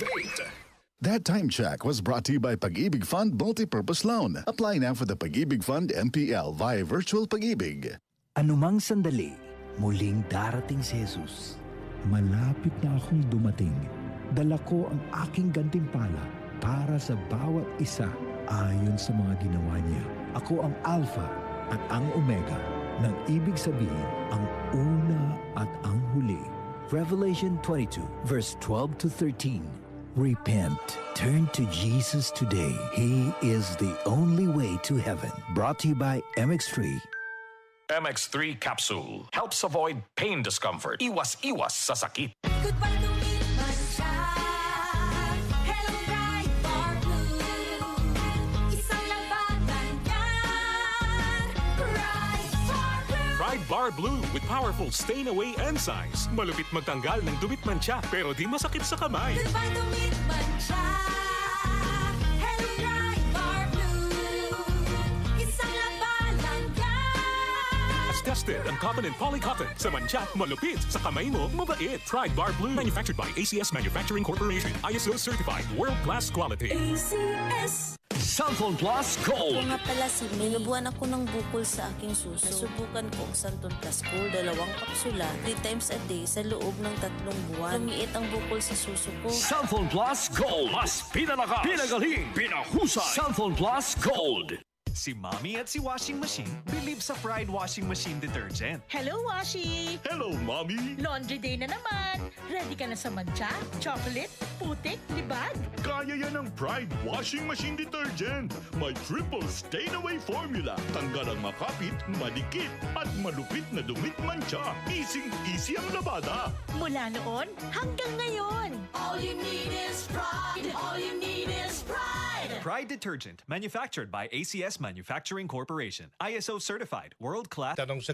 update. That time check was brought to you by Pag-ibig Fund Multipurpose Loan. Apply now for the Pag-ibig Fund MPL via Virtual Pag-ibig. Anumang sandali, muling darating si Jesus. Malapit na akong dumating. Dala ko ang aking gantimpala para sa bawat isa ayon sa mga ginawa niya. Ako ang Alpha at ang Omega, nang ibig sabihin ang una at ang huli. Revelation 22 verse 12 to 13. Repent. Turn to Jesus today. He is the only way to heaven. Brought to you by MX3. MX3 capsule helps avoid pain discomfort. Iwas-iwas sa sakit. Goodbye to Midman siya. Hello, bright bar blue. Isang labanan yan. Bright bar blue. Pride Bar Blue with powerful stain-away enzymes. Malupit magtanggal ng dumit mancha pero di masakit sa kamay. Goodbye to Midman siya. Hello, bright bar blue. Isang labanan yan. As tested ang cotton and polycotton. Sa mancha, malupit. Sa kamay mo, mabait. Pride Bar Blue. Manufactured by ACS Manufacturing Corporation. ISO certified. World-class quality. ACS. Cellphone Plus Gold. Ako nga pala si May. Nabuhan ako ng bukol sa aking suso. Nasubukan ko ang Santon Plus Gold, 2 kapsula, 3 times a day sa loob ng 3 buwan. Lumiit ang bukol sa suso ko. Cellphone Plus Gold. Mas pinalakas, pinagaling, pinahusay. Cellphone Plus Gold. Si Mommy at si Washing Machine believe sa Pride Washing Machine Detergent. Hello, Washi! Hello, Mommy! Laundry day na naman! Ready ka na sa mancha, chocolate, putik, libag? Kaya yan ang Pride Washing Machine Detergent. May triple stain-away formula. Tanggal ang makapit, madikit, at malupit na dumit mancha. Easy ang labada. Mula noon hanggang ngayon! All you need is pride. All you need is pride. Pride Detergent, manufactured by ACS Manufacturing Corporation. ISO certified, world-class. Tanong sa